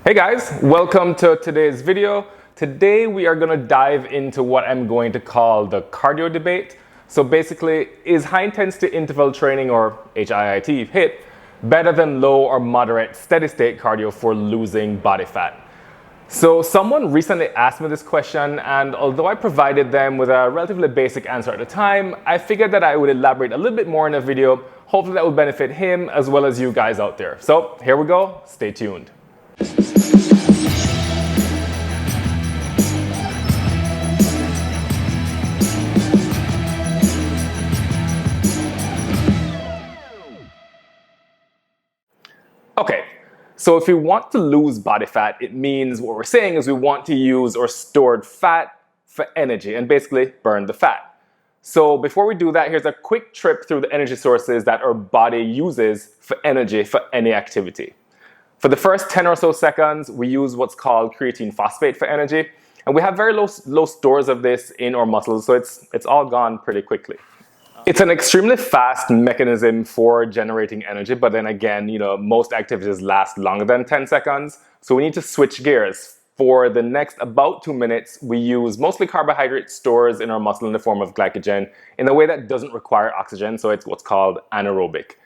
Hey guys, welcome to today's video. Today we are going to dive into what I'm going to call the cardio debate. So basically, is high intensity interval training, or HIIT, better than low or moderate steady state cardio for losing body fat? So someone recently asked me this question, and although I provided them with a relatively basic answer at the time, I figured that I would elaborate a little bit more in the video. Hopefully that will benefit him as well as you guys out there. So here we go, stay tuned. Okay, so if we want to lose body fat, it means what we're saying is we want to use our stored fat for energy and basically burn the fat. So before we do that, here's a quick trip through the energy sources that our body uses for energy for any activity. For the first 10 or so seconds, we use what's called creatine phosphate for energy. And we have very low stores of this in our muscles, so it's all gone pretty quickly. It's an extremely fast mechanism for generating energy, but then again, most activities last longer than 10 seconds. So we need to switch gears. For the next about 2 minutes, we use mostly carbohydrate stores in our muscle in the form of glycogen in a way that doesn't require oxygen, so it's what's called anaerobic.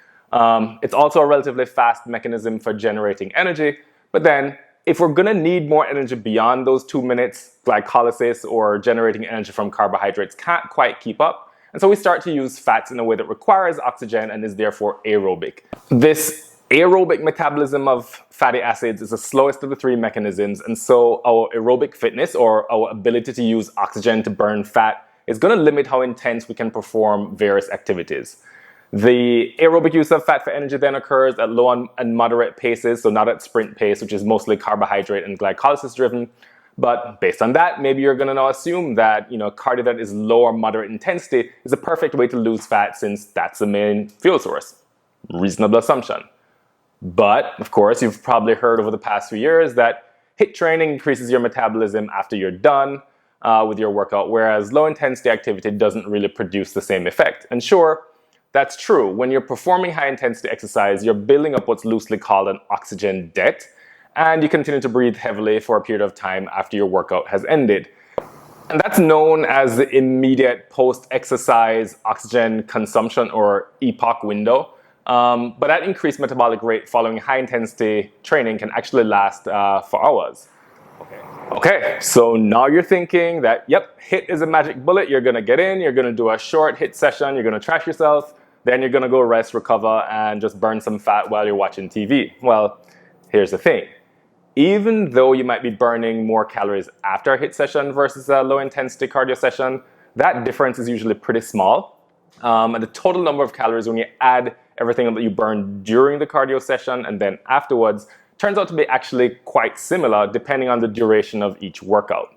It's also a relatively fast mechanism for generating energy, but then if we're going to need more energy beyond those 2 minutes, glycolysis or generating energy from carbohydrates can't quite keep up, and so we start to use fats in a way that requires oxygen and is therefore aerobic. This aerobic metabolism of fatty acids is the slowest of the three mechanisms, and so our aerobic fitness, or our ability to use oxygen to burn fat, is going to limit how intense we can perform various activities. The aerobic use of fat for energy then occurs at low and moderate paces, so not at sprint pace, which is mostly carbohydrate and glycolysis driven. But based on that, maybe you're going to now assume that cardio that is low or moderate intensity is a perfect way to lose fat, since that's the main fuel source. Reasonable assumption. But of course, you've probably heard over the past few years that HIIT training increases your metabolism after you're done with your workout, whereas low intensity activity doesn't really produce the same effect. And sure, that's true. When you're performing high intensity exercise, you're building up what's loosely called an oxygen debt, and you continue to breathe heavily for a period of time after your workout has ended. And that's known as the immediate post-exercise oxygen consumption, or EPOC window. But that increased metabolic rate following high intensity training can actually last for hours. Okay, so now you're thinking that, yep, HIIT is a magic bullet. You're gonna get in, you're gonna do a short HIIT session, you're gonna trash yourself, then you're gonna go rest, recover, and just burn some fat while you're watching TV. Well, here's the thing. Even though you might be burning more calories after a HIIT session versus a low intensity cardio session, that difference is usually pretty small. And the total number of calories when you add everything that you burn during the cardio session and then afterwards turns out to be actually quite similar depending on the duration of each workout.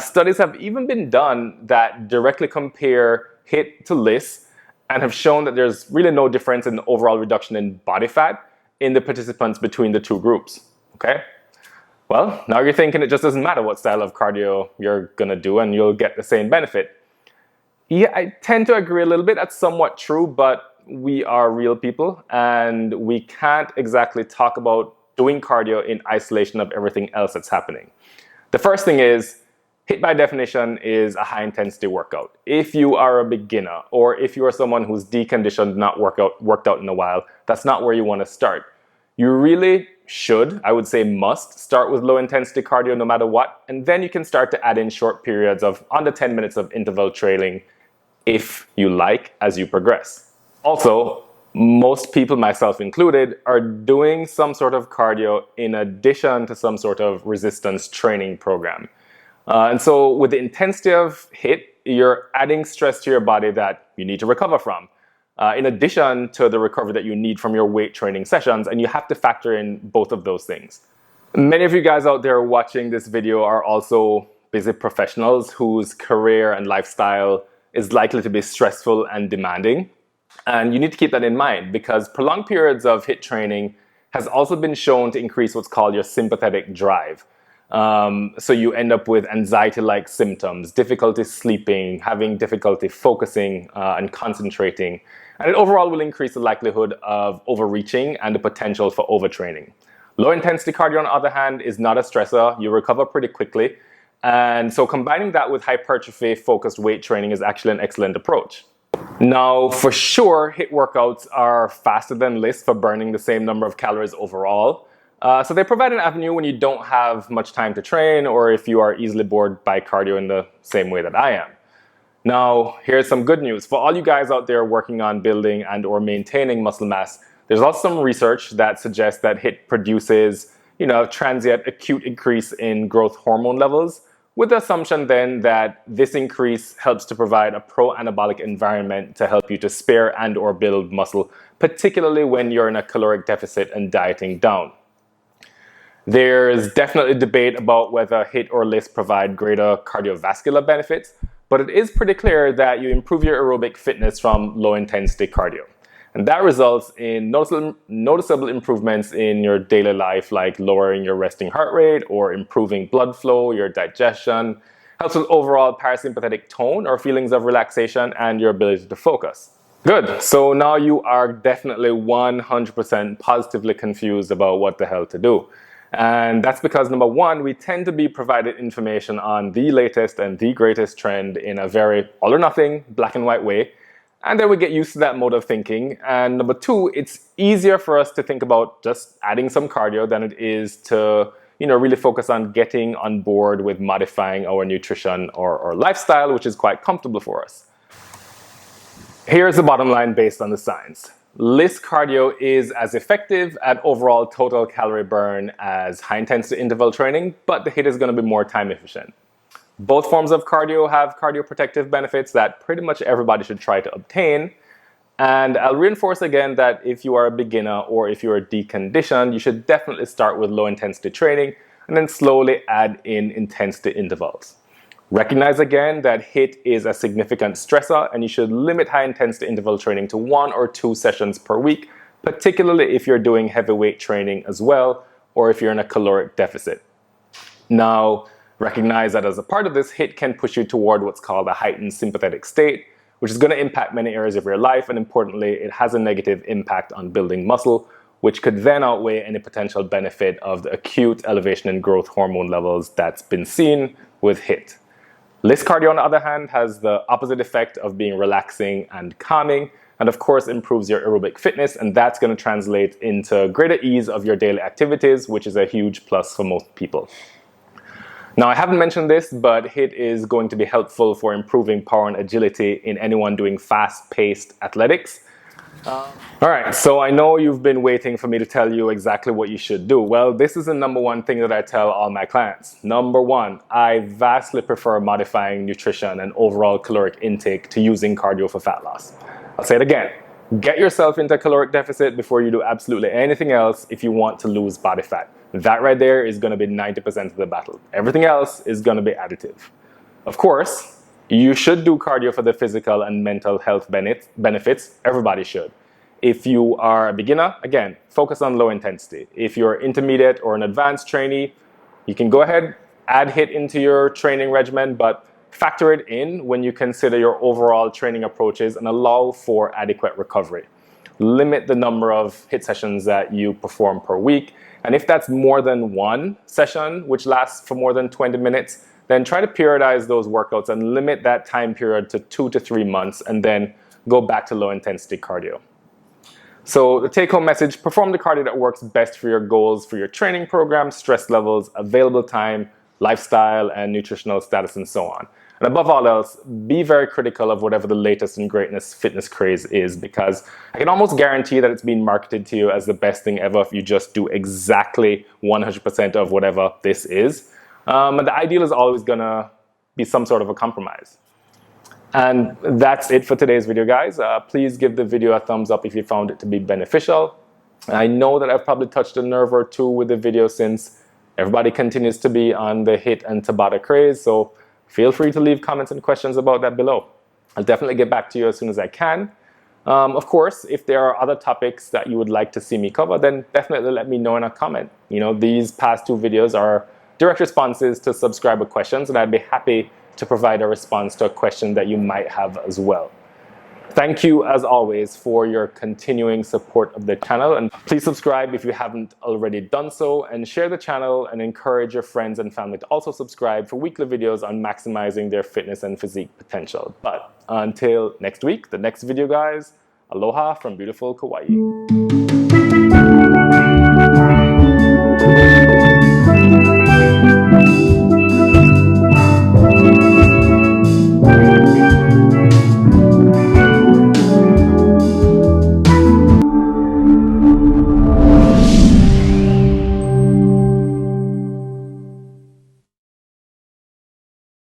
Studies have even been done that directly compare HIIT to LISS and have shown that there's really no difference in the overall reduction in body fat in the participants between the two groups. Okay? Well, now you're thinking it just doesn't matter what style of cardio you're gonna do and you'll get the same benefit. Yeah, I tend to agree a little bit. That's somewhat true, but we are real people and we can't exactly talk about doing cardio in isolation of everything else that's happening. The first thing is, HIIT by definition is a high intensity workout. If you are a beginner or if you are someone who's deconditioned, not worked out in a while, that's not where you want to start. You really should, I would say must, start with low intensity cardio no matter what, and then you can start to add in short periods of under 10 minutes of interval training if you like as you progress. Also, most people, myself included, are doing some sort of cardio in addition to some sort of resistance training program. And so with the intensity of HIIT, you're adding stress to your body that you need to recover from, in addition to the recovery that you need from your weight training sessions, and you have to factor in both of those things. Many of you guys out there watching this video are also busy professionals whose career and lifestyle is likely to be stressful and demanding. And you need to keep that in mind, because prolonged periods of HIIT training has also been shown to increase what's called your sympathetic drive. So you end up with anxiety-like symptoms, difficulty sleeping, having difficulty focusing and concentrating. And it overall will increase the likelihood of overreaching and the potential for overtraining. Low intensity cardio, on the other hand, is not a stressor. You recover pretty quickly. And so combining that with hypertrophy focused weight training is actually an excellent approach. Now, for sure, HIIT workouts are faster than LISS for burning the same number of calories overall. So they provide an avenue when you don't have much time to train or if you are easily bored by cardio in the same way that I am. Now, here's some good news. For all you guys out there working on building and or maintaining muscle mass, there's also some research that suggests that HIIT produces, transient acute increase in growth hormone levels, with the assumption then that this increase helps to provide a pro-anabolic environment to help you to spare and or build muscle, particularly when you're in a caloric deficit and dieting down. There's definitely debate about whether HIIT or LISS provide greater cardiovascular benefits, but it is pretty clear that you improve your aerobic fitness from low-intensity cardio. And that results in noticeable improvements in your daily life, like lowering your resting heart rate or improving blood flow, your digestion, helps with overall parasympathetic tone or feelings of relaxation and your ability to focus. Good. So now you are definitely 100% positively confused about what the hell to do. And that's because, number one, we tend to be provided information on the latest and the greatest trend in a very all or nothing, black and white way. And then we get used to that mode of thinking. And number two, it's easier for us to think about just adding some cardio than it is to, really focus on getting on board with modifying our nutrition or lifestyle, which is quite comfortable for us. Here's the bottom line based on the science. LISS cardio is as effective at overall total calorie burn as high-intensity interval training, but the HIIT is going to be more time efficient. Both forms of cardio have cardioprotective benefits that pretty much everybody should try to obtain. And I'll reinforce again that if you are a beginner or if you are deconditioned, you should definitely start with low-intensity training and then slowly add in intensity intervals. Recognize again that HIIT is a significant stressor and you should limit high-intensity interval training to 1 or 2 sessions per week, particularly if you're doing heavyweight training as well or if you're in a caloric deficit. Now, recognize that as a part of this, HIIT can push you toward what's called a heightened sympathetic state, which is going to impact many areas of your life, and importantly, it has a negative impact on building muscle, which could then outweigh any potential benefit of the acute elevation in growth hormone levels that's been seen with HIIT. LISS cardio, on the other hand, has the opposite effect of being relaxing and calming, and of course improves your aerobic fitness, and that's going to translate into greater ease of your daily activities, which is a huge plus for most people. Now, I haven't mentioned this, but HIIT is going to be helpful for improving power and agility in anyone doing fast-paced athletics. All right, so I know you've been waiting for me to tell you exactly what you should do. Well, this is the number one thing that I tell all my clients. Number one, I vastly prefer modifying nutrition and overall caloric intake to using cardio for fat loss. I'll say it again. Get yourself into a caloric deficit before you do absolutely anything else if you want to lose body fat. That right there is going to be 90% of the battle. Everything else is going to be additive. Of course, you should do cardio for the physical and mental health benefits. Everybody should. If you are a beginner, again, focus on low intensity. If you're intermediate or an advanced trainee, you can go ahead, add HIIT into your training regimen, but factor it in when you consider your overall training approaches and allow for adequate recovery. Limit the number of HIIT sessions that you perform per week. And if that's more than one session, which lasts for more than 20 minutes, then try to periodize those workouts and limit that time period to 2 to 3 months and then go back to low intensity cardio. So the take-home message, perform the cardio that works best for your goals, for your training program, stress levels, available time, lifestyle, and nutritional status, and so on. And above all else, be very critical of whatever the latest and greatest fitness craze is, because I can almost guarantee that it's being marketed to you as the best thing ever if you just do exactly 100% of whatever this is. And the ideal is always going to be some sort of a compromise. And that's it for today's video, guys. Please give the video a thumbs up if you found it to be beneficial. I know that I've probably touched a nerve or two with the video since everybody continues to be on the HIIT and Tabata craze, so feel free to leave comments and questions about that below. I'll definitely get back to you as soon as I can. Of course, if there are other topics that you would like to see me cover, then definitely let me know in a comment. These past 2 videos are direct responses to subscriber questions, and I'd be happy to provide a response to a question that you might have as well. Thank you, as always, for your continuing support of the channel. And please subscribe if you haven't already done so, and share the channel and encourage your friends and family to also subscribe for weekly videos on maximizing their fitness and physique potential. But until next week, the next video, guys, aloha from beautiful Kauai.